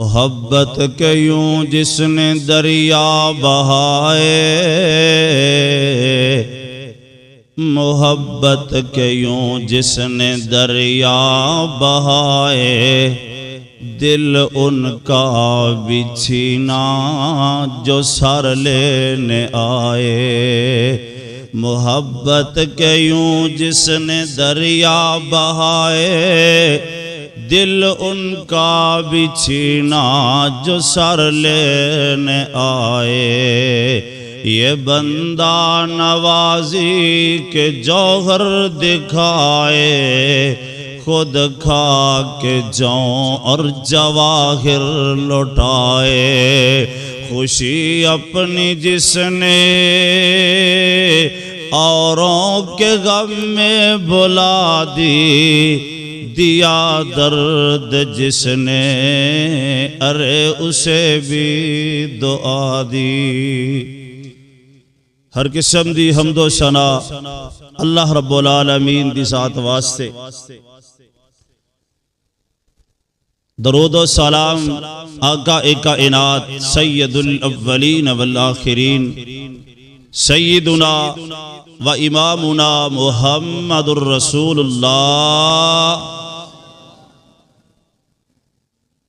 محبت کے یوں جس نے دریا بہائے، محبت کے یوں جس نے دریا بہائے، دل ان کا بھی چھینا جو سر لینے آئے۔ محبت کے یوں جس نے دریا بہائے، دل ان کا بھی چھینا جو سر لینے آئے۔ یہ بندہ نوازی کے جوہر دکھائے، خود کھا کے جوں اور جواہر لٹائے۔ خوشی اپنی جس نے اوروں کے غم میں بھلا دی، دیا درد جس نے ارے اسے بھی دعا دی۔ ہر قسم دی حمد و ثنا اللہ رب العالمین دی ذات واسطے، درود و سلام آقا کائنات سید الاولین والآخرین سیدنا و امامنا محمد الرسول اللہ۔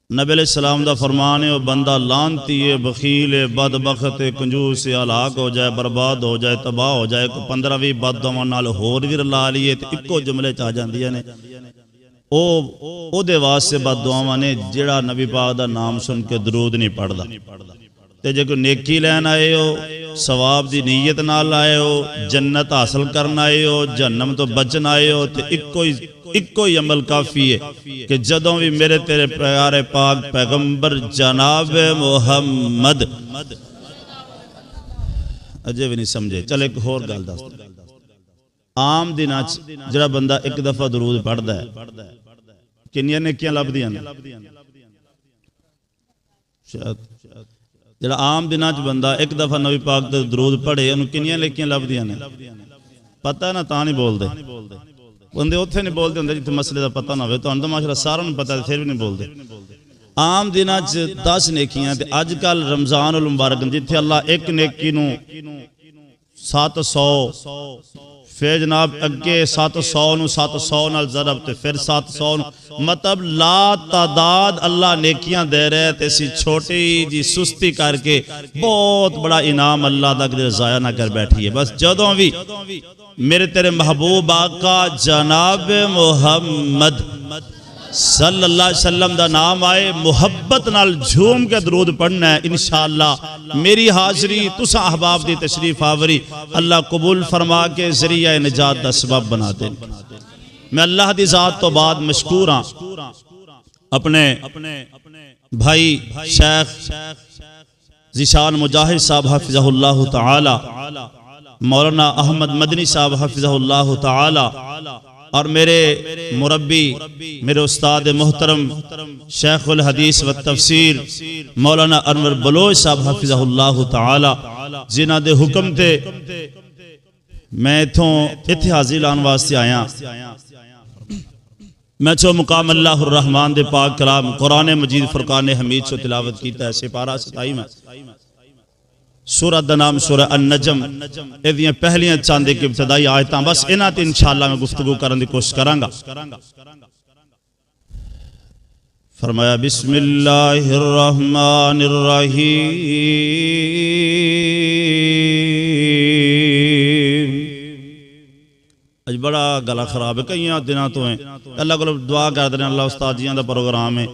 نبی علیہ السلام دا فرمان ہے، وہ بندہ لانتی ہے، بخیل ہے، بدبخت ہے، کنجوس ہے، ہلاک ہو جائے، برباد ہو جائے، تباہ ہو جائے، کو 15 بد دعاواں نال ہور وی رلا لیے تے اکو جملے چ آ جاندیاں نے۔ او دے واسطے بد دعاواں نے جڑا نبی پاک دا نام سن کے درود نہیں پڑھدا۔ تے جے کوئی نیکی لین آئے ہو، ثواب دی نیت نال آئے ہو، جنت حاصل کرنا آئے ہو، جہنم تو بچن آئے ہو، تے اکو ہی عمل کافی ہے کہ جدوں بھی میرے تیرے پیارے پاک پیغمبر جناب محمد اجے بھی نہیں سمجھے۔ چل ایک اور گل دس، عام دناں جڑا بندہ ایک دفعہ درود پڑھدا ہے کنیاں نیکیاں لبدیاں نے؟ جڑا عام دناں بندہ ایک دفعہ نبی پاک تے درود پڑھے انہوں کنیاں نیکیاں لبدیاں نے؟ پتہ ہے نا، تاں نہیں بول دے بندے اتھے نہیں بول دے ہوندے جتھے مسئلے دا پتہ نہ ہوئے، تو انہوں ماشاءاللہ سارا نہیں پتہ پھر بھی نہیں بول دے۔ عام دناں 10 نیکیاں تے اج کل رمضان المبارک جتھے اللہ ایک نیکی نو 700 پھر جناب اگے 700 نو 700 نال ضرب تے پھر 700 نو، مطلب لا تعداد اللہ نیکیاں دے رہے تے اسی چھوٹی جی سستی کر کے بہت بڑا انعام اللہ دا کدے ضائع نہ کر بیٹھی ہے۔ بس جدوں بھی میرے تیرے محبوب آقا جناب محمد صلی اللہ علیہ وسلم دا نام آئے، محبت نال جھوم کے درود پڑھنا ہے، انشاءاللہ میری حاضری تسا احباب دی تشریف آوری اللہ قبول فرما کے ذریعہ نجات دا سبب بنا دیں۔ میں اللہ دی ذات تو بعد مشکور ہاں اپنے بھائی شیخ ذیشان مجاہد صاحب حفظہ اللہ تعالی، مولانا احمد مدنی صاحب حفظہ اللہ تعالی، اور میرے مربی میرے استاد محترم شیخ الحدیث و تفسیر مولانا انور بلوچ صاحب حفظہ اللہ تعالی، جنہ دے حکم تے میں اتھے حاضر لان واسطے آیا۔ میں چو مقام اللہ الرحمن دے پاک کلام قرآن مجید فرقان حمید سے تلاوت کیتا ہے، سپارہ 27 میں سورہ دا نام سورہ النجم، ایدیاں پہلیاں چاندے کی ابتدائی آیتاں، بس انہاں تے انشاءاللہ میں گفتگو کرنے کی کوشش کرانگا۔ فرمایا بسم اللہ الرحمن الرحیم، اج بڑا گلا خراب ہے، کئی دنوں تو ہیں اللہ کو دعا کر دیں اللہ استاد جیاں دا پروگرام ہے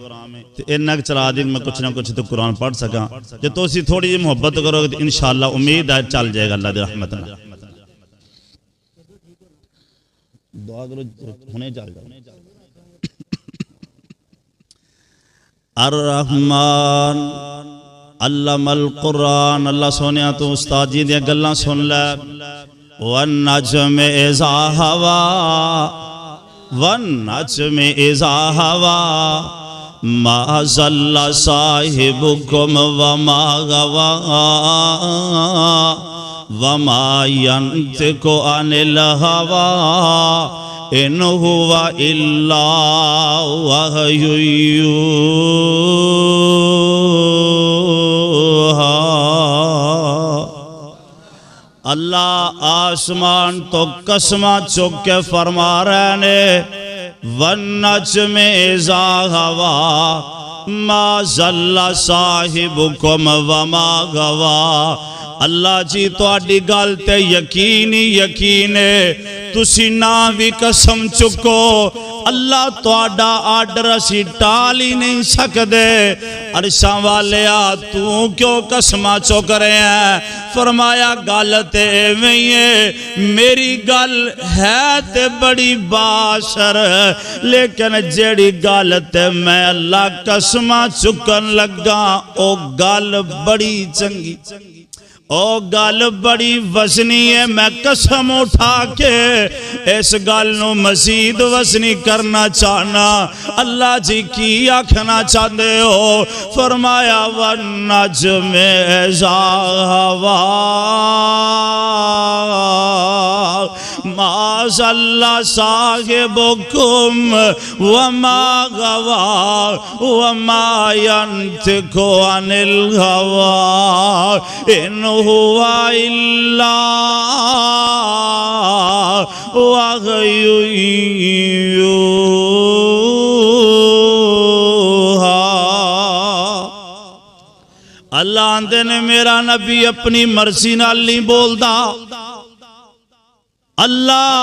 انہاں چلا دیں میں کچھ نہ کچھ تو قرآن پڑھ سکاں، جب تو اسی تھوڑی جی محبت کرو گے تو انشاءاللہ امید ہے چل جائے گا اللہ دے رحمت نہ۔ دعا کرو ہونے چل جائے۔ الرحمن علم القرآن، اللہ سونیا تو استاد جی دیا گلاں سن لے۔ والنجم اذا ہوا، والنجم اذا ہوا، ما ضل صاحبکم وما غوا، وما ينطق عن الهوى ان هو الا وحی یوحی۔ اللہ آسمان تو قسمہ چک کے فرما رہے نے وَالنَّجْمِ إِذَا هَوَىٰ مَا ضَلَّ صَاحِبُكُمْ وَمَا غَوَىٰ۔ اللہ جی تہاڈی گل تے یقین ہی یقین ہے، تسی نہ بھی قسم چکو، اللہ تہاڈا آرڈر اسی ٹال ہی نہیں سکدے۔ عرشاں والیا تو کیوں قسماں چک رہے ہیں؟ فرمایا گل تے ایویں ہے، میری گل ہے تے بڑی باشر، لیکن جیڑی گل تے میں اللہ قسماں چکن لگا او گل بڑی چنگی، او گل بڑی وزنی ہے، میں قسم اٹھا کے اس گل نو مزید وزنی کرنا چاہنا۔ اللہ جی کی آکھنا چاہتے ہو؟ فرمایا وَالنَّجْمِ إِذَا هَوَىٰ مَا ضَلَّ صَاحِبُكُمْ وَمَا غَوَىٰ وَمَا يَنطِقُ عَنِ الْهَوَىٰ إِنْ هُوَ إِلَّا وَحْيٌ يُوحَىٰ۔ اللہ آندے نے میرا نبی اپنی مرضی نال نہیں بولدا، اللہ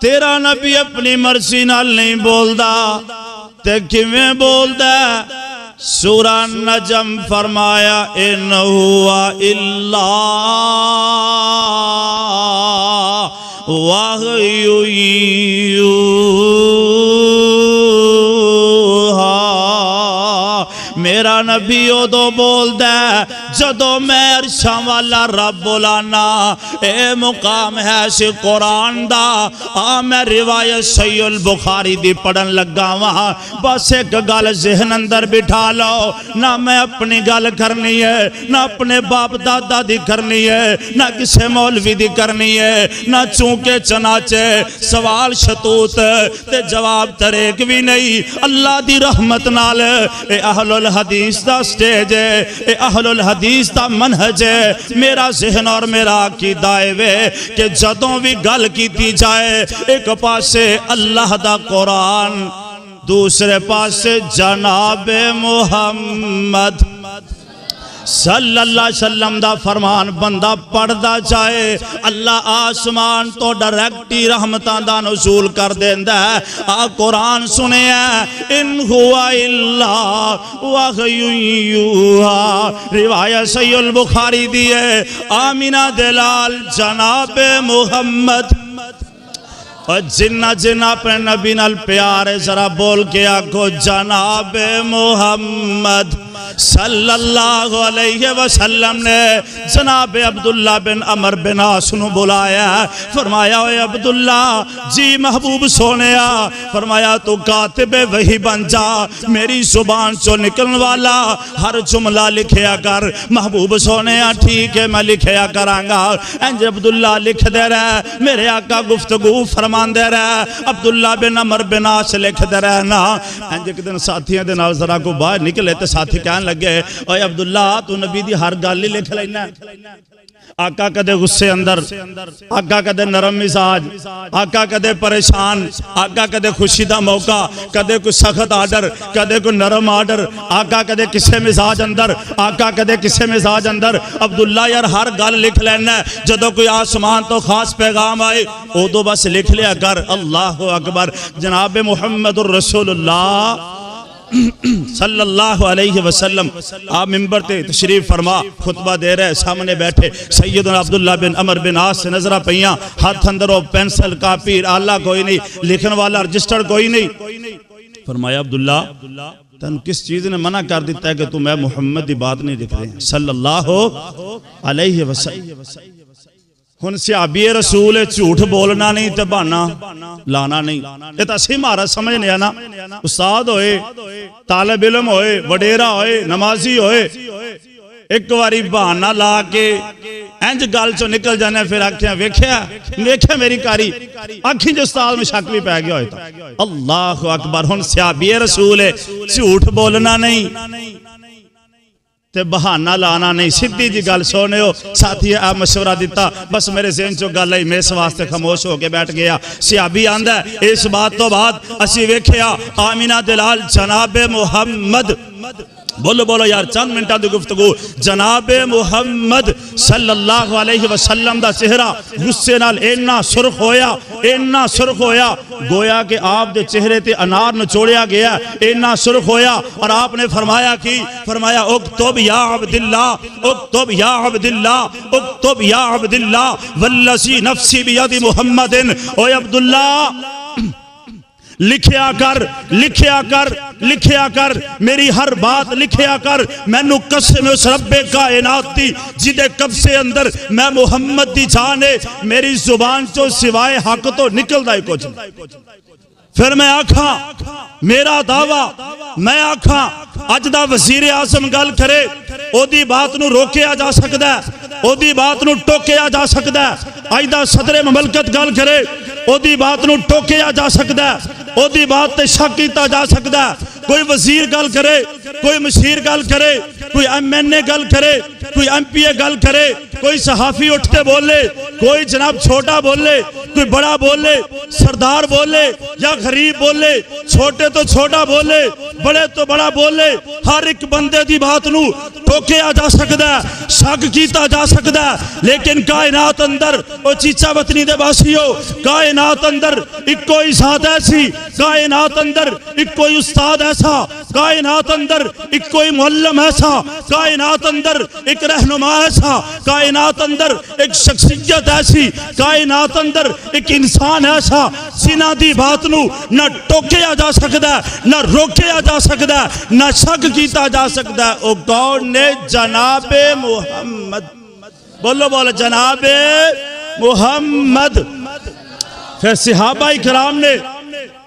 تیرا نبی اپنی مرضی نال نہیں بولدا تے کیویں بولدا ہے؟ سورہ نجم فرمایا ان ہوا الا وحی یوحیٰ۔ میرا نبی ادو بولدا ہے جدو میں عرشاں والا رب بولانا، اے مقام ہے سی قرآن دا۔ میں روایت صحیح البخاری دی پڑھن لگا وہاں، بس ایک گل ذہن اندر بٹھا لو، نہ میں اپنی گل کرنی ہے، نہ اپنے باپ دادا دی کرنی ہے، نہ کسے مولوی دی کرنی ہے، نہ چونکہ چنانچہ سوال شتوت تے جواب طریق بھی نہیں۔ اللہ دی رحمت نال اے اہل الحدیث دا سٹیج ہے، اے اہل الحدیث دا منہج ہے۔ میرا ذہن اور میرا عقیدہ ہے کہ جدوں بھی گل کیتی جائے، ایک پاسے اللہ دا قرآن، دوسرے پاسے جناب محمد صلی اللہ علیہ وسلم دا فرمان بندہ پڑھدا جائے، اللہ آسمان تو ڈائریکٹی رحمتاں دا نزول کر دیندا ہے۔ قرآن سنے ہیں ان ہوا الا وحی یوحیٰ، روایت صحیح البخاری دی ہے۔ آمینہ دلال جناب محمد، اور جنہ جنہ اپنے نبی نال پیارے ذرا بول کے آکھو جناب محمد صلی اللہ علیہ وسلم نے جناب عبداللہ بن عمر بن عاص نو بلایا، فرمایا اے عبداللہ جی محبوب سونیا، فرمایا تو کاتب وحی بن جا، میری زبان چو نکلن والا ہر جملہ لکھیا کر۔ محبوب سونیا ٹھیک ہے میں لکھیا کرانگا۔ انج عبداللہ لکھ دے رہے، میرے آقا گفتگو فرمان دے رہے، عبداللہ بن عمر بن عاص لکھ دے رہے نا۔ انج ایک دن ساتھیاں دے نال ذرا کو باہر نکلے تے ساتھی کہنے لگے اوے عبداللہ تو نبی دی ہر گل ہی لکھ لینا۔ آقا کدے غصے اندر، آقا کدے نرم مزاج، آقا کدے پریشان، آقا کدے خوشی دا موقع، کدے کوئی سخت آرڈر، کدے کوئی نرم آرڈر، آقا کدے کسے مزاج اندر، آقا کدے کسے مزاج اندر۔ عبداللہ یار ہر گل لکھ لینا، جدو کوئی آسمان تو خاص پیغام آئے او بس لکھ لیا کر۔ اللہ اکبر۔ جناب محمد الرسول اللہ صلی اللہ علیہ وسلم آپ ممبر تے تشریف فرما خطبہ دے رہے، سامنے بیٹھے سیدنا عبداللہ بن عمر بن عاص سے نظرہ پہیاں، ہاتھ اندروں پینسل کاپی آلہ کوئی نہیں، لکھن والا رجسٹر کوئی نہیں۔ فرمایا عبداللہ تن کس چیز نے منع کر دیتا ہے کہ تم اے محمد دی بات نہیں لکھ رہے ہیں صلی اللہ علیہ وسلم؟ ہن صحابی رسول جھوٹ بولنا نہیں تے بہانا لانا نہیں، یہ تو اسی مہارت سمجھنے نا۔ استاد ہوئے، طالب علم ہوئے، وڈیرا ہوئے، نمازی ہوئے، ایک واری بہانا لا کے انج گل چو نکل جانے، پھر آکھیں ویکھیا میری کاری، آکھیں جو استاد میں شک بھی پہ گیا ہوتا۔ اللہ اکبر۔ ہن صحابی رسول ہے، جھوٹ بولنا نہیں تے بہانہ لانا نہیں، سیدھی جی گل سونے ہو ساتھی آپ مشورہ دیتا بس میرے ذہن چو گل آئی میں اس واسطے خاموش ہو کے بیٹھ گیا۔ صحابی آندا ہے اس بات تو بعد اسی ویکھیا آمینہ دلال جناب محمد، بولو بولو یار چند منٹا دی گفتگو، جناب محمد صلی اللہ علیہ وسلم دا چہرہ غصے نال اینا سرخ ہویا گویا کہ آپ دے چہرے تے انار نچوڑیا گیا، اینا سرخ ہویا اور آپ نے فرمایا کی فرمایا اکتب یا عبداللہ، اکتب یا عبداللہ، اکتب یا عبداللہ والذی نفسی بید محمد، اوے عبداللہ لکھیا کر میری ہر بات لکھیا کر، میں نو قسم اس رب کائنات دی جدے قبضے اندر میں محمد دی جانے میری زبان چو سوائے حق تو نکل دائی کچھ۔ پھر میں آکھاں میرا دعویٰ، میں آکھاں اج دا وزیر اعظم گل کرے او دی بات نو روکیا جا سکدا ہے، او دی بات نو ٹوکیا جا سکدا ہے، اج دا صدر مملکت گل کرے او دی بات نو ٹوکیا جا سکدا ہے، او دی بات تے شک کیتا جا سکدا ہے، کوئی وزیر گل کرے، کوئی مشیر گل کرے، کوئی ایم این اے گل کرے، کوئی ایم پی اے گل کرے، کوئی صحافی اٹھتے بولے، کوئی جناب چھوٹا بولے، کوئی بڑا بولے، سردار بولے یا غریب بولے، چھوٹے تو چھوٹا بولے، بڑے تو بڑا بولے، ہر ایک بندے دی بات نو ٹوکیا جا سکدا ہے، شک کیتا جا سکدا ہے، لیکن کائنات اندر او چیچا وطنی دے باسیو، کائنات اندر ایک کوئی ذات ایسی، کائنات اندر ایک کوئی استاد ایسا، کائنات اندر ایک کوئی معلم ایسا، کائنات اندر ایک رہنما ایسا، کائنات اندر ایک شخصیت ایسی، کائنات اندر ایک انسان ایسا جنہ دی بات نو نہ ٹوکیا جا سکدا ہے، نہ روکیا جا سکدا ہے، نہ شک کیتا جا سکدا ہے، او کون نے؟ جناب محمد، بولو بولو جناب محمد۔ پھر صحابہ کرام نے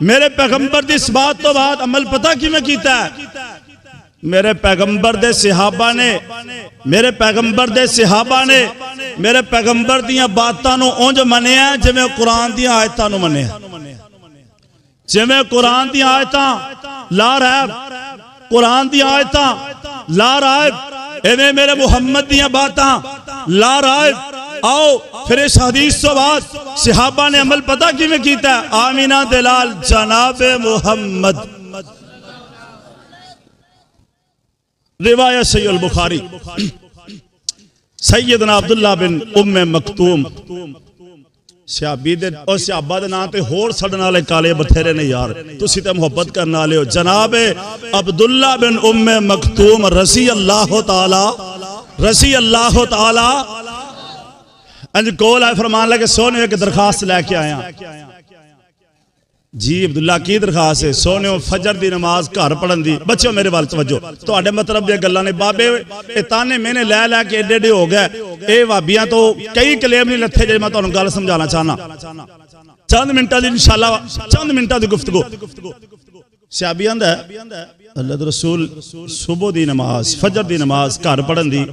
میرے پیغمبر دی اس بات تو بعد عمل پتہ کی میں کیتا ہے؟ میرے پیغمبر دے صحابہ نے میرے پیغمبر دیاں باتاں نو اونج منیا جویں قرآن دیاں آیتاں نو منیا، جویں قرآن دیاں آیتاں لا ریب، قرآن دیاں آیتاں لا ریب، ایویں میرے محمد دیاں باتاں لا ریب۔ آؤ پھر اس حدیث تو بعد صحابہ نے عمل پتہ کی میں کیتا ہے؟ آمینہ دلال جناب محمد، روایت صحیح البخاری، سیدنا عبداللہ بن ام مکتوم، صحابہ دے نام تے ہور سڑن والے کالے بتھیرے نے یار، تسی تے محبت کرنا لے ہو۔ جناب عبداللہ بن ام مکتوم رضی اللہ تعالی انج کول آئے فرمان لگے سونے ایک درخواست لے کے آیا۔ جی عبداللہ کی درخواست ہے؟ سونے فجر دی نماز گھر پڑھن دی۔ بچوں میرے وال توجہ، تو آڈے مطلب دے گلہ نے بابے اتانے میں نے لے کے ایڈے ہو گئے، اے وابیاں تو کئی کلیم نہیں لتھے جائے، میں تو انہوں گل سمجھانا چاہنا چند منٹا دی انشاءاللہ، چند منٹا دی گفتگو۔ صحابی آندہ ہے اللہ دے رسول صبح دی نماز فجر دی نماز گھر پڑھن دی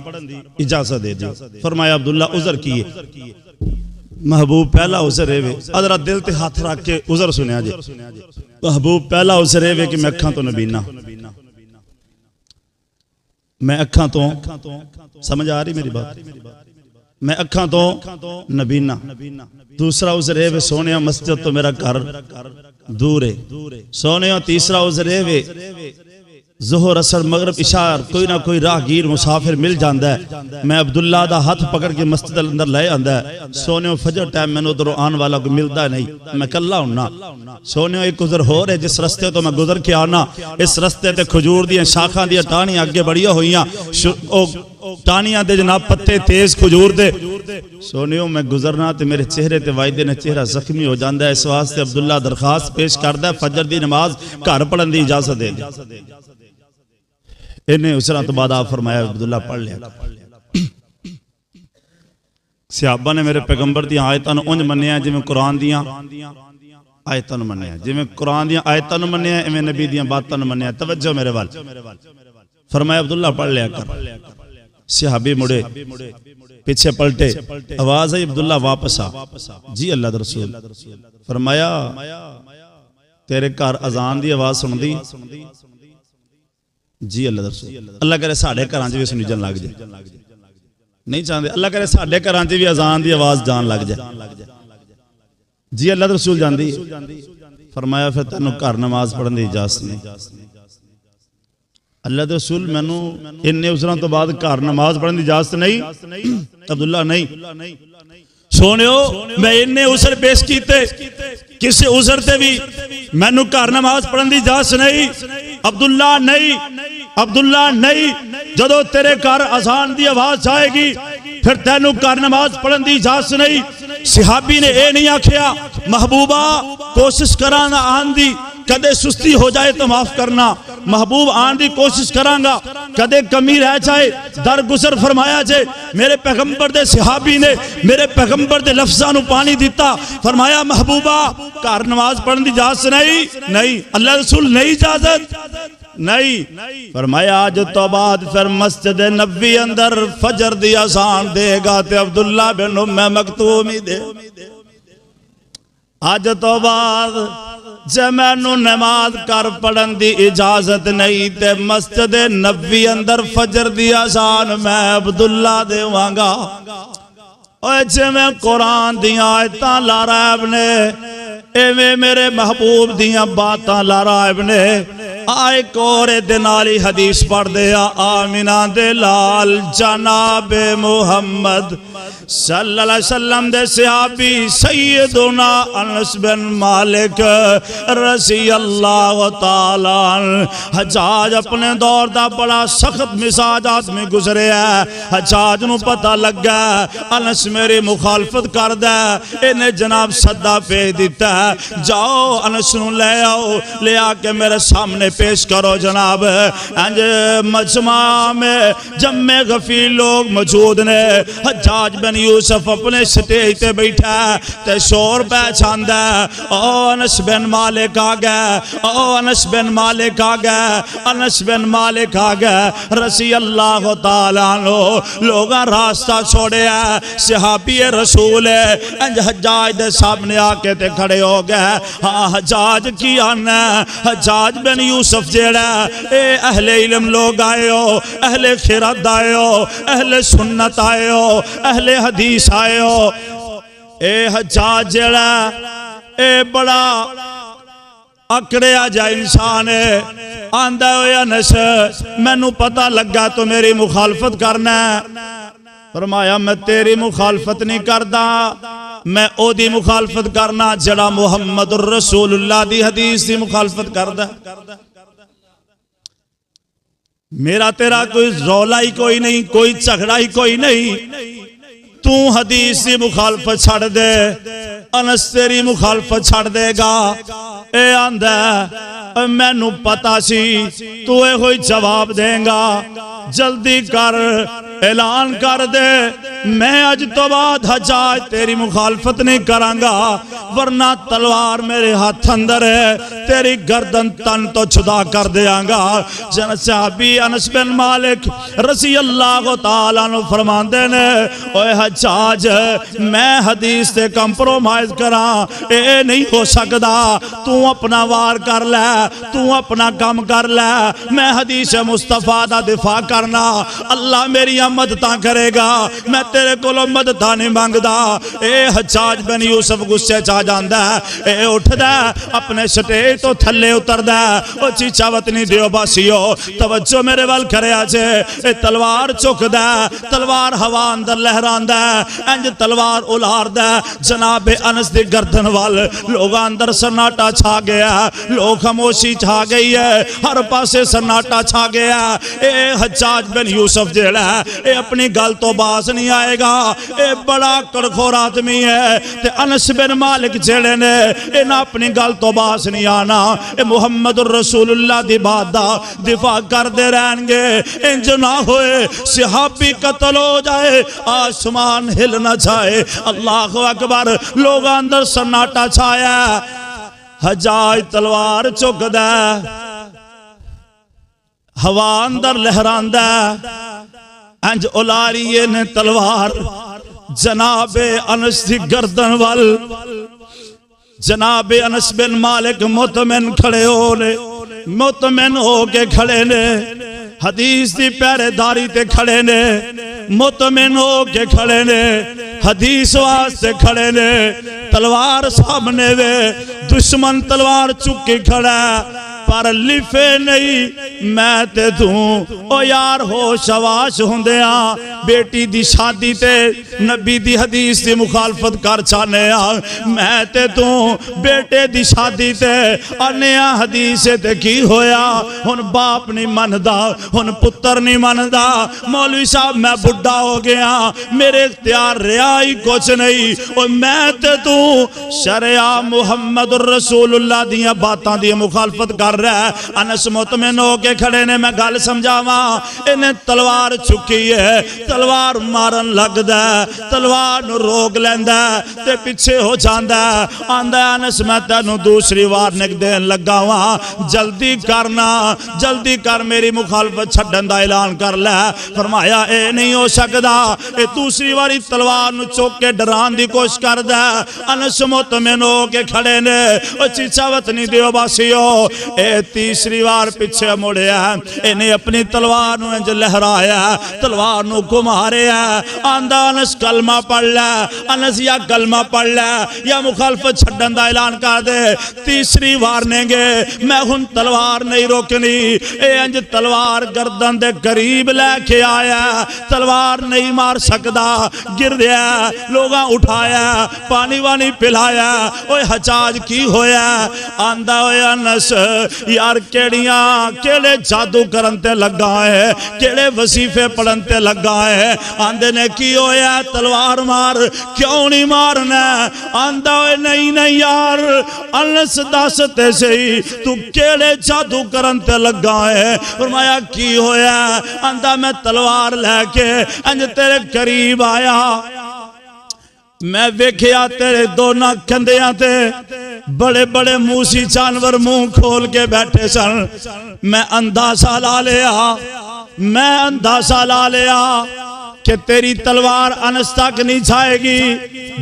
اجازت دے دی، فرمایا عبداللہ عذر کیے؟ محبوب پہلا عذر ہے ادرا دل تے ہاتھ رکھ کے عذر سنیا جی، محبوب پہلا عذر ہے کہ میں اکھاں تو نبینا، میں اکھاں تو، سمجھ آ رہی میری بات؟ میں اکھاں تو نبینا۔ دوسرا عذر ہے سونیا مسجد تو میرا گھر دور ہے، سونیا تیسرا عذر ہے ظہر اثر مغرب عشاء کوئی نہ کوئی راہگیر مسافر مل جاندا ہے، میں عبداللہ دا ہاتھ پکڑ کے مسجد اندر لے آندا ہے، سونیو فجر ٹائم میں ادھر آن والا کوئی ملدا نہیں، میں کلا ہوں۔ سونیو ایک گزر ہو رہے جس رستے تو میں گزر کے آنا، اس رستے تے کھجور دیاں شاخاں دیاں ٹانیاں اگے بڑیاں ہوئیاں، ٹانیاں دے جناب پتے تیز کھجور دے، سونیو میں گزرنا تے میرے چہرے تے وائدے نے چہرہ زخمی ہو جاندا ہے، اس واسطے عبداللہ درخواست پیش کردا ہے فجر دی نماز گھر پڑھن دی اجازت دے دی۔ انہیں اسرا تو بعد آپ فرمایا عبداللہ پڑھ لیا۔ صحابہ نے میرے پیغمبر دیاں آیتاں انج منیا جی میں قرآن دیاں آیتاں منیا، جی میں قرآن دیاں آیتاں منیا ایویں نبی دیاں باتاں منیا۔ توجہ میرے وال، فرمایا عبداللہ پڑھ لیا کر۔ صحابی مڑے پیچھے پلٹے، آواز آئی عبداللہ واپس آ۔ جی اللہ دا رسول، فرمایا تیرے گھر اذان دی آواز سن دی؟ جی اللہ رسول اللہ کرے ساڑھے گھراں وچ بھی سنجن لگ جائے نہیں چاہتے اللہ کرے ساڑھے گھراں وچ بھی اذان دی آواز جان لگ جائے جی اللہ رسول جاندی فرمایا پھر تینوں گھر نماز پڑھن دی اجازت نہیں اللہ رسول مینوں اننے عذراں تو بعد گھر نماز پڑھن دی اجازت نہیں عبداللہ نہیں سونیو میں اننے عذر پیش کیتے کسی عذر تے بھی مینوں گھر نماز پڑھن دی اجازت نہیں عبداللہ نہیں جدو تیرے گھر اذان دی آواز جائے گی پھر تینوں گھر نماز پڑھن دی اجازت نہیں صحابی نے اے نہیں آکھیا محبوبہ کوشش کرانا آن دی کدے سستی ہو جائے تو معاف کرنا محبوب آن دی کوشش کرانگا کدے کمی رہ جائے درگزر فرمایا جائے میرے پیغمبر دے صحابی نے میرے پیغمبر دے لفظانو پانی دیتا فرمایا محبوبہ گھر نماز پڑھن دی اجازت نہیں اللہ رسول نہیں اجازت نہیں فرمایا آج تو بعد پھر مسجد نبی اندر فجر دی اذان دے گا تے عبداللہ بن ام مکتومی دے آج تو بعد جے مینوں نماز کر پڑھن دی اجازت نہیں تے مسجد نبی اندر فجر دی اذان میں عبداللہ دے وانگا اوہ جے میں قرآن دیاں آیتاں لارائب نے ایویں میرے محبوب دیاں باتاں لارائب نے آئے کورے دنالی حدیث پڑھ دیا آمینہ دے لال جناب محمد صلی اللہ علیہ وسلم دے صحابی سیدنا انس بن مالک رضی اللہ تعالیٰ حجاج اپنے دور دا بڑا سخت مزاج آدمی گزرے ہے حجاج نو پتہ لگ گیا انس میری مخالفت کر دے انہیں جناب صدہ پہ دیتا ہے جاؤ انس نو لے آ کے میرے سامنے پیش کرو جناب انج مجمع میں جمع غفیر لوگ موجود نے حجاج بن یوسف اپنے سٹیج تے بیٹھا تے شور پہچان دے او انس بن مالک آ گئے او انس بن مالک آ گئے انس بن مالک آ گئے رضی اللہ تعالیٰ عنہ لوگاں راستہ چھوڑے ہیں صحابی رسول ہے انج حجاج دے سامنے آ کے تے کھڑے ہو گئے ہاں حجاج کی آنا حجاج بن یوسف جیڑا اے اہل علم لوگ آئے ہو اہل خیرات آئے ہو اہل سنت آئے ہو اہل حدیث آئے ہو اے حجاج جیڑا اے بڑا اکڑے آجا انسان ہے آندہ ہویا انس میں نو پتہ لگا تو میری مخالفت کرنا ہے فرمایا میں تیری مخالفت نہیں کردہ میں او دی مخالفت کرنا جڑا محمد الرسول اللہ دی حدیث دی مخالفت کردہ میرا تیرا کوئی رولا ہی کوئی نہیں کوئی جھگڑا ہی کوئی نہیں تو حدیث دی مخالفت چھڑ دے انس تیری مخالفت چھڑ دے گا اے آندہ میں نو پتا سی تو اے ہوئی جواب دیں گا جلدی کر اعلان کر دے میں آج تو بعد حجاج تیری مخالفت نہیں کرانگا ورنہ تلوار میرے ہاتھ اندر ہے تیری گردن تن تو چھدا کر دیانگا صحابی انس بن مالک رضی اللہ تعالیٰ عنہ فرمان دینے اوہ حجاج میں حدیث سے کمپرومائز کران اے نہیں ہو سکدا تو اپنا وار کر لے تو اپنا کم کر لے میں حدیث مصطفیٰ دا دفاع کرنا اللہ میری مدداں کرے گا میں تیرے کولو مدداں نہیں مانگدا اے حجاج بن یوسف غصے چاہ جاندہ اے اٹھ دے اپنے سٹیج تو تھلے اتر دے او چیچا وطنی دیو باسیو توجہ میرے وال کرے آجے اے تلوار چک دے تلوار ہوا اندر لہران دے انج تلوار الار دے جناب انس دی گردن وال لوگاں اندر سناٹا چھا گیا لوگ خاموشی چھا گئی ہے ہر پاسے سناٹا چھا گیا اے حجاج بن یوسف جیڑا اے اپنی گل تو باز نہیں آئے گا اے بڑا کڑخور آدمی ہے تے انس بن مالک جیڑے نے اے نہ اپنی گل تو باز نہیں آنا اے محمد الرسول اللہ دی بات دا دفاع کر دے رہن گے انج نہ ہوئے صحابی قتل ہو جائے آسمان ہل نہ جائے اللہ اکبر لوگ اندر سناٹا چھایا حجاج تلوار چک دے ہوا اندر لہران دے انج الاریے نے تلوار جناب انس دی گردن وال جناب انس بن مالک مطمئن کھڑے ہونے مطمئن ہو کے کھڑے نے حدیث دی پہرے داری تے کھڑے نے مطمئن ہو کے کھڑے نے حدیث واسطے کھڑے نے تلوار سامنے وے دشمن تلوار چکے کھڑا پر لفے نہیں میں تے دوں او یار ہوش آواش ہوندیاں بیٹی دی شادی تے نبی دی حدیث دی مخالفت کر چانے میں تے دوں بیٹے دی شادی تے انیا حدیث تے کی ہویا ہن باپ نہیں مندہ ہن پتر نہیں مندہ مولوی صاحب میں بڑھا ہو گیا میرے اختیار ریائی کچھ نہیں اور میں تے دوں شرع محمد رسول اللہ دیا باتاں دی مخالفت کر رہا ہے انس مطمئن ہو کے کھڑے نے میں گل سمجھاواں انہیں تلوار چکی ہے تلوار مارن لگ دا تلوار نو روک لیندہ تے پیچھے ہو جاندہ آندہ انس میں تینوں دوسری وارنک دین لگا ہوا جلدی کرنا جلدی کر میری مخالفت چھڑن دا اعلان کر لے فرمایا اے نہیں ہو سکدا اے دوسری واری تلوار نو چوک کے ڈران دی کوشش کر دے انس مطمئن ہو کے کھڑے نے او چیچا وطنی دیو باسیو اے تیسری وار پیچھے مڑے ہیں انہیں اپنی تلوار نو انج لہرایا تلوار نو گھمارے ہیں آندہ انس کلمہ پڑھ لے انس یا کلمہ پڑھ لے یا مخالفت چھڑن دا اعلان کر دے تیسری وارنے گے میں ہن تلوار نہیں روکنی اے انج تلوار گردن دے قریب لے کے آیا تلوار نہیں مار سکدا گر دیا لوگاں اٹھایا پانی وانی پلایا اوہ حجاج کی ہویا آندہ اوہ انس یار کیڑیاں کیڑے جادو کرنتے لگا ہے کیڑے وظیفے پڑھنتے لگا ہے آندے نے کی ہویا تلوار مار کیوں نہیں مارنا آندہ ہوئے نہیں یار انس داستے سے ہی تو کیڑے جادو کرنتے لگا ہے فرمایا کی ہویا آندہ میں تلوار لے کے انج تیرے قریب آیا میں ویکھیا تیرے دونہ کندیاں تے بڑے بڑے موسی جانور منہ کھول کے بیٹھے سن میں اندازہ لا لیا کہ تیری تلوار انس تک نہیں جائے گی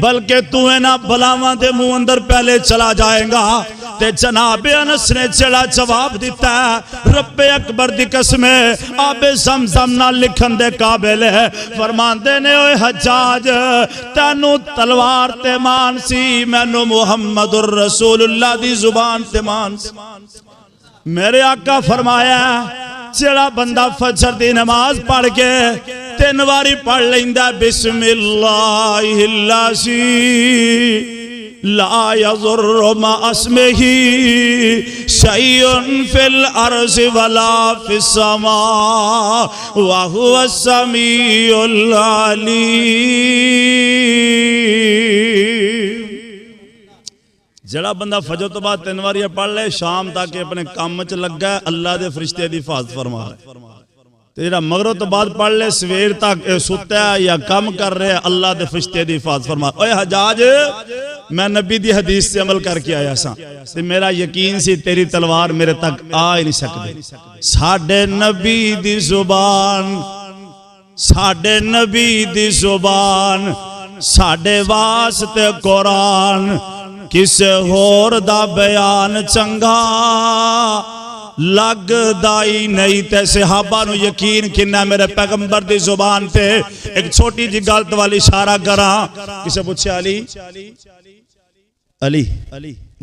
بلکہ تو ہے نا بلاواں دے منہ اندر پہلے چلا جائے گا تے جناب انس نے چڑا جواب دیتا ہے رب اکبر دی قسم آب زمزم نہ لکھن دے قابل ہے فرمان دے نے اوے حجاج تینو تلوار تے مان سی مینو محمد الرسول اللہ دی زبان تے مان سی میرے آقا فرمایا جڑا بندہ فجر دی نماز پڑھ کے 3 واری پڑھ لیندہ بسم اللہ الذی لا یضر ما اسمہ شیء فی الارض ولا فی السماء وہو السمیع العلیم جڑا بندہ فجر تو بعد 3 واری پڑھ لے شام تاکہ اپنے کام چ لگ گئے اللہ دے فرشتے دی حفاظت فرما رہے تیرا مغرب تو بعد پڑھ لے سویر تک سوتا ہے یا کام کر رہے اللہ دے فرشتے دی حفاظت فرما اوے حجاج میں نبی دی حدیث سے عمل کر کے آیا سا تے میرا یقین سی تیری تلوار میرے تک آ ہی نہیں سکتے ساڈے نبی دی زبان ساڈے نبی دی زبان ساڈے واسطے قرآن کسے ہور دا بیان چنگا لگ دائی نہیں تے صحابہ نو یقین کنا میرے پیغمبر دی زبان تے ایک چھوٹی جی گالت والی اشارہ کرا کسے پوچھے علی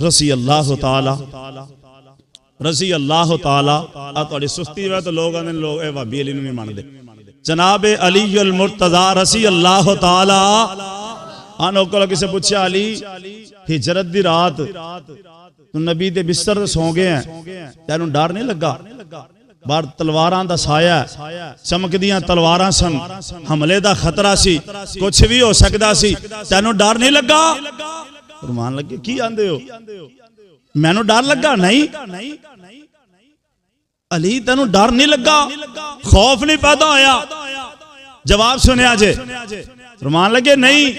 رضی اللہ تعالی رضی اللہ تعالی آتوڑی سستی ہوئے تو لوگ آنے لوگ اے وابی علی نمی مان دے جناب علی المرتضی رضی اللہ تعالی آنو کلو کسے پوچھے علی ہجرت دی رات تو نبی دے بستر سو گئے ہیں تینوں ڈر نہیں لگا بار تلواراں دا سایہ چمک دیاں تلواراں سن حملے دا خطرہ سی کچھ بھی ہو سکدا سی تینوں ڈر نہیں لگا فرمان لگے کی آندے ہو میں نو ڈر لگا نہیں علی تینوں ڈر نہیں لگا خوف نہیں پیدا ہویا جواب سنے آجے فرمان لگے نہیں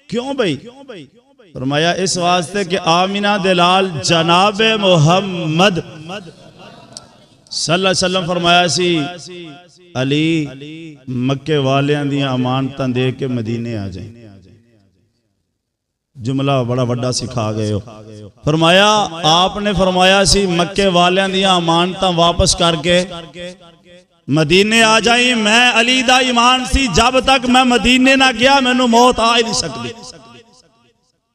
کیوں بھئی فرمایا اس واسطے کہ آمینہ دلال جناب محمد صلی اللہ علیہ وسلم فرمایا سی علی مکے والیاں دیاں امانتاں دے کے مدینے آ جائیں جملہ بڑا بڑا سکھا گئے ہو. فرمایا آپ نے فرمایا سی مکے والیاں دیاں امانتاں واپس کر کے مدینے آ جائیں. میں علی دا ایمان سی جب تک میں مدینے نہ گیا میں نو موت آ ہی نہیں سکتی.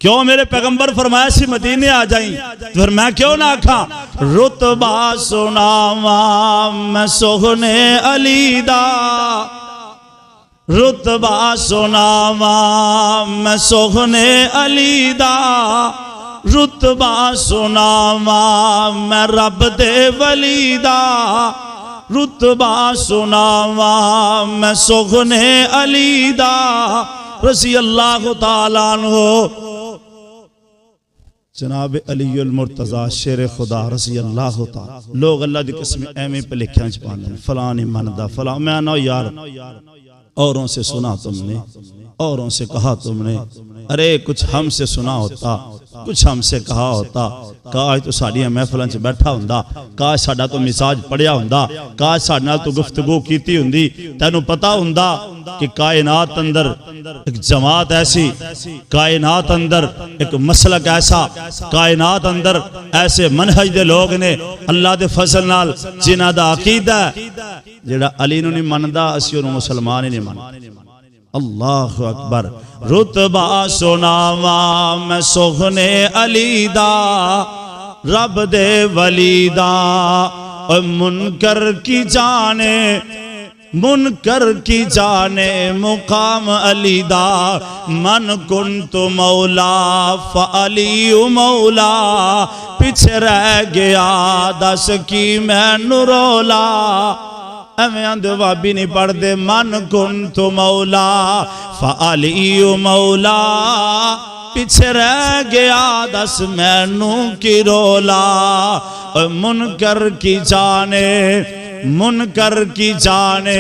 کیوں میرے پیغمبر فرمایا سی مدینے آ جائیں تو پھر میں کیوں نہ آکھاں رتبہ سناواں میں سوہنے علی دا رتبہ سناواں میں سوہنے علی دا رتبہ سناواں میں رب دے ولی دا رتبہ سناواں میں سوہنے علی دا رضی اللہ تعالیٰ عنہ. جناب علی المرتضی شیر خدا رضی اللہ تعالیٰ. لوگ اللہ دی قسم ایمیں پہ لکھیاں چھپانے فلاں نہیں مندہ فلاں. میں نو یار اوروں سے سنا تم نے اوروں سے کہا تم نے ارے کچھ ہم سے سنا ہوتا کچھ ہم سے کہا ہوتا. کاش تو ساڑیاں محفلوں سے بیٹھا ہوندا کاش ساڑا تو مزاج پڑھیا ہوندا کاش ساڑنا تو گفتگو کیتی ہوندی تینوں پتا ہوندا کہ کائنات اندر ایک جماعت ایسی کائنات اندر ایک مسلک ایسا کائنات اندر ایسے منہج دے لوگ نے اللہ دے فضل نال جنہ دا عقیدہ جڑا علی نو نہیں مندا اسی انہوں مسلمان ہی نہیں مندا. اللہ اکبر. رتبہ سناواں میں سوہنے علی دا رب دے ولی دا اور منکر کی جانے مقام علی دا من کنت مولا فعلی مولا پیچھے رہ گیا دس کی میں نرولا. ایویں اندھ وابی نہیں پڑھ دے من کنت مولا فعلی مولا پیچھے رہ گیا دس میں نو کی رولا. منکر کی جانے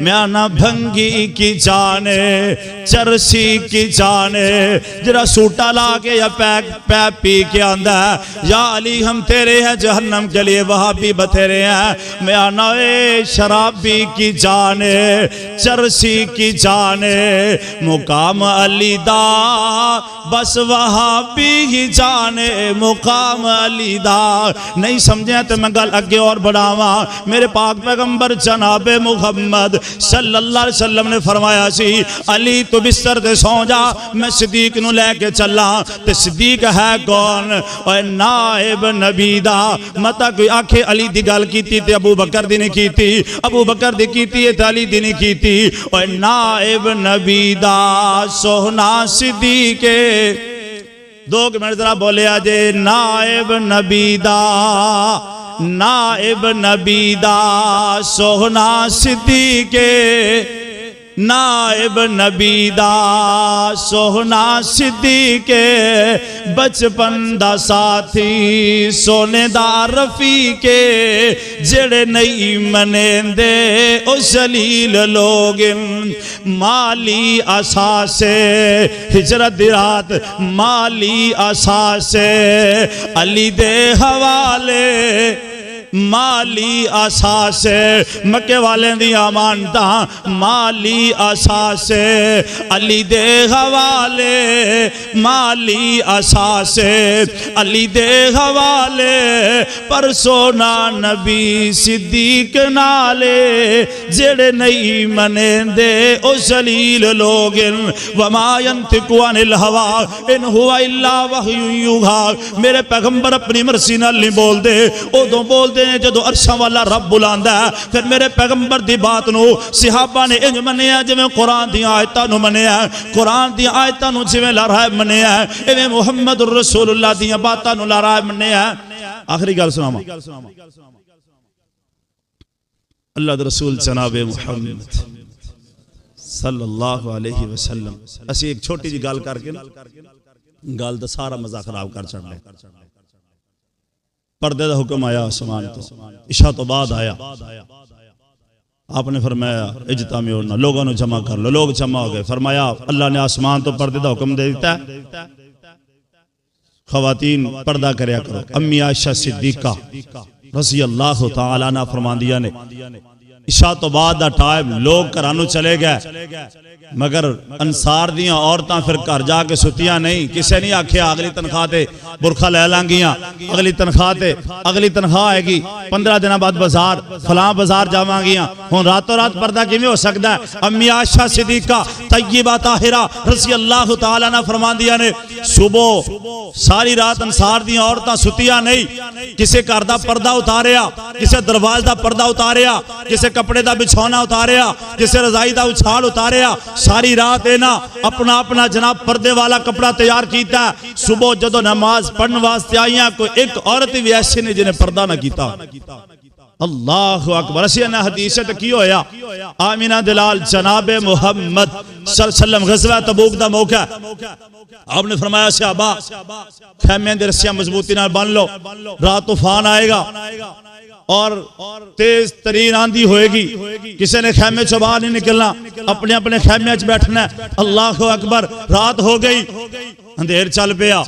میانا بھنگی کی جانے چرسی کی جانے جرا سوٹا لا کے یا پیپ پی کے آندہ ہے یا علی ہم تیرے ہیں جہنم کے لیے وہاں بھی بتھیرے ہیں. میانا شرابی کی جانے چرسی کی جانے مقام علی دا بس وہاں بھی جانے مقام علی دا. نہیں سمجھیں تو میں گل اگے اور بڑھاواں. میرے پاک پیغمبر جناب محمد صلی اللہ علیہ وسلم نے فرمایا سی علی تو بستر دے سو جا میں صدیق نو لے کے چلا. تے صدیق ہے کون؟ اور نائب نبی دا. متا کوئی آنکھیں علی دی گل کیتی تے ابو بکر دی نہیں کیتی ابو بکر دی کیتی تے علی دی نہیں کیتی. اور نائب نبی دا سوہنا صدیق دو منٹ ذرا بولے آجے نائب نبی دا سوہنا صدیق نائب نبی دا سوہنا صدیق بچپن دا ساتھی سونے دا رفیق جڑے نہیں منیں دے او ذلیل لوگ مالی اساسے ہجرت دی رات مالی اساسے علی دے حوالے مالی اساسے مکے والے دی امانتاں مالی اساسے علی دے حوالے مالی اساسے علی دے حوالے پر سونا نبی صدیق نالے جڑے نہیں منیں دے او ذلیل لوگ وما ينطق عن الهوى ان هو الا وحی یوحی. میرے پیغمبر اپنی مرضی نال نہیں بول دے ادوں بول دے جدو عرشاں والا رب بلاندا ہے. پھر میرے پیغمبر دی بات نو صحابہ نے انج منیا جویں قرآن دی آیتاں نو منیا قرآن دی آیتاں نو جویں لارائے منیا ایویں محمد رسول اللہ دی باتاں نو لارائے منیا. آخری گل سناواں اللہ دے رسول جناب محمد صلی اللہ علیہ وسلم اسی ایک چھوٹی جی گل کر کے گل دا سارا مزہ خراب کر چھڑ لے. پردے دا حکم آیا آسمان تو عشاء تو بعد آیا آپ نے فرمایا اجتماع لوگوں نے جمع کر لو. لوگ جمع ہو گئے. فرمایا اللہ نے آسمان تو پردے دا حکم دے دیتا ہے خواتین پردہ کریا کرو. امی عائشہ صدیقہ رضی اللہ تعالیٰ عنہ فرمان دیا نے عشاء تو بعد دا ٹائم لوگ گھرانوں چلے گئے مگر انصار دیاں عورتاں پھر گھر جا کے ستیاں نہیں کسے نہیں آکھیا اگلی تنخواہ تے برکھا لے لانگیاں اگلی تنخواہ تے اگلی تنخواہ آئے گی 15 دن بعد بازار فلاں بازار جاواں گیاں ہن راتوں رات پردہ کیویں ہو سکدا ہے امی عائشہ صدیقہ طیبہ طاہرہ رضی اللہ تعالی عنہ فرماندیاں نے صبح ساری رات انصار دیاں عورتاں ستیاں نہیں کسے گھر دا پردہ اتاریا کسے دروازے دا پردہ اتاریا کسے کپڑے دا بچھونا اتاریا کسے رضائی دا اچھال اتاریا ساری رات اینا اپنا اپنا جناب پردے والا کپڑا تیار کیتا ہے صبح جدو نماز پڑھن واسطے آئیاں کوئی ایک عورت بھی ایسی نہیں جنہیں پردہ نہ کیتا اللہ اکبر اسی انہا حدیث ہے کی ہویا آمینہ دلال جناب محمد صلی اللہ علیہ وسلم غزوہ تبوک دا موقع آپ نے فرمایا صحابہ خیمے دے رسیاں مضبوطی نہ بن لو رات طوفان آئے گا اور تیز ترین آندھی ہوئے گی کسی نے خیمے سے باہر نہیں نکلنا اپنے اپنے خیمے اچھ بیٹھنا ہے اللہ اکبر رات ہو گئی اندھیر چل پیا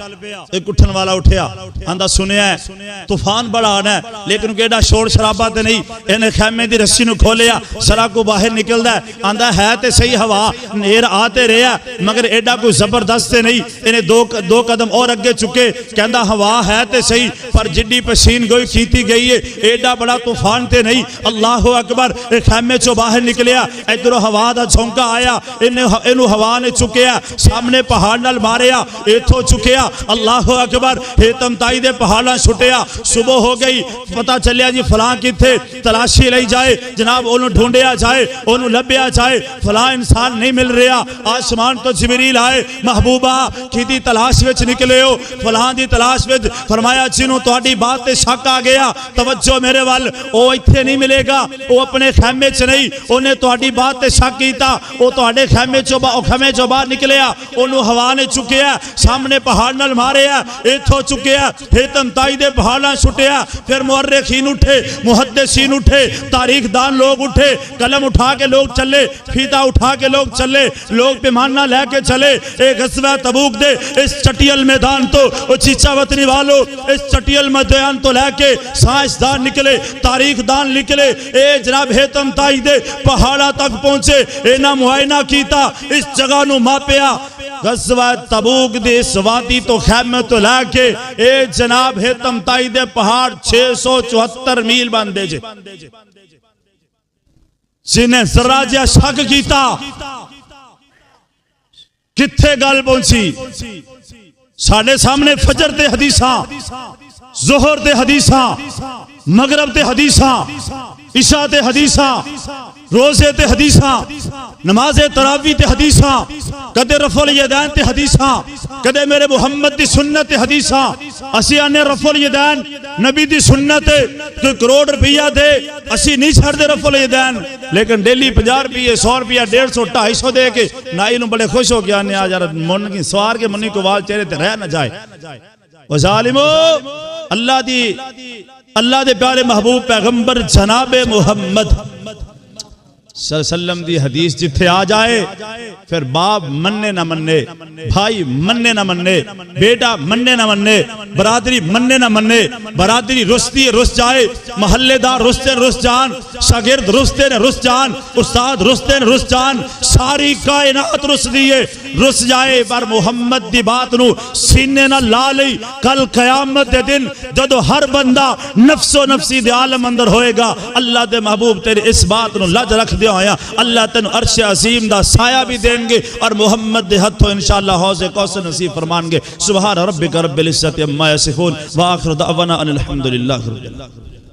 ایک اٹھن والا اٹھیا اندھا سنیا ہے طوفان بڑا آنا ہے لیکن کیڑا شور شرابہ تے نہیں انہیں خیمے دی رسی نو کھولیا سرا کو باہر نکل دا ہے اندھا ہے تے صحیح ہوا نیر آتے رہا مگر ایڈا کوئی زبردست تے نہیں انہیں دو قدم اور اگے چکے کہندہ ہوا ہے تے صحیح پر جڈی پسین گوئی کیتی گئی ہے ایڈا بڑا طوفان تے نہیں اللہ اکبر خیمے چو باہر نکلیا ادھر ہوا دا جھونکا آیا انہوں ہوا نے چکیا سامنے پہاڑ نال ماریا ایتھو چکیا اللہ اکبر ہیتم تائی دے پہاڑاں چھٹیا صبح ہو گئی پتہ چلیا جی فلاں کی تھے تلاشی لئی جائے جناب انہوں ڈھونڈیا جائے انہوں لبیا جائے فلاں انسان نہیں مل رہا آسمان تو جبریل آئے محبوبہ کی دی تلاش وچ نکلے ہو فلاں دی تلاش وچ فرمایا جنہوں توڑی بات شک آ گیا توجہ میرے وال او ایتھے نہیں ملے گا او اپنے خیمے چ نہیں انہیں توڑی بات شک کیتا او توڑے خیمے چو باہر نکلیا انہوں ہوا نے چکیا سامنے پہاڑ نال مارے ہیں ایتھو چکے ہیں ہیتم تائی دے پہاڑاں چھٹے ہیں پھر مورخین اٹھے محدثین اٹھے تاریخ دان لوگ اٹھے قلم اٹھا کے لوگ چلے فیتا اٹھا کے لوگ چلے لوگ پیمانہ لے کے چلے ایک غزوہ تبوک دے اس چٹیل میدان تو چیچا وطنی والو اس چٹیل میدان تو لے کے سائنس دان نکلے تاریخ دان نکلے اے جناب ہیتم تائی دے پہاڑا تک پہنچے اینا معائنہ کیتا اس جگہ نو ماپیا غزوہ تبوک دے اس وادی تو خیمے تو لے کے اے جناب ہیتم تائی دے پہاڑ 674 میل باندھے جے جنہیں ذرا جیا شک کیتا کتھے گل پہنچی ساڑھے سامنے فجر تے حدیثاں ظہر تے حدیثاں مغرب تے حدیثاں عشاء تے حدیثاں روزے تے حدیثاں نماز تراویح تے حدیثاں کدے رفع الیدین تے حدیثاں کدے میرے محمد دی سنت تے حدیثاں اسی آنے رفع الیدین نبی دی سنت کوئی کروڑ روپیہ دے اسی نہیں چھڑ دے رفع الیدین لیکن ڈیلی 50 روپیہ 100 روپیہ 150 250 دے کے نائی نو بڑے خوش ہو گیا نے آج من کی سوار کے منی کو وال چہرے تے رہ نہ جائے و ظالمو اللہ دے پیارے محبوب پیغمبر جناب محمد صلی اللہ علیہ وسلم دی حدیث جتھے آ جائے پھر باپ مننے نہ مننے بھائی مننے نہ مننے بیٹا مننے نہ مننے برادری مننے نہ مننے برادری رستی رس جائے محلے دار رستے رس جان شاگرد رستے نے رس جان استاد رستے نے رس جان ساری کائنات رس دیئے رس جائے بار محمد دی بات نو سینے نہ لالی کل قیامت دے دن جدو ہر بندہ نفس و نفسی دے عالم اندر ہوئے گا اللہ دے محبوب تیرے اس بات نو لج رکھ دیا آیا اللہ تن عرش عظیم دا سایہ بھی دیں گے اور محمد دے ہتھو انشاءاللہ حوض کوثر نصیب فرمان گے سبحان ربک رب العزت عما یصفون وآخر دعوانا ان الحمدللہ رب العالمین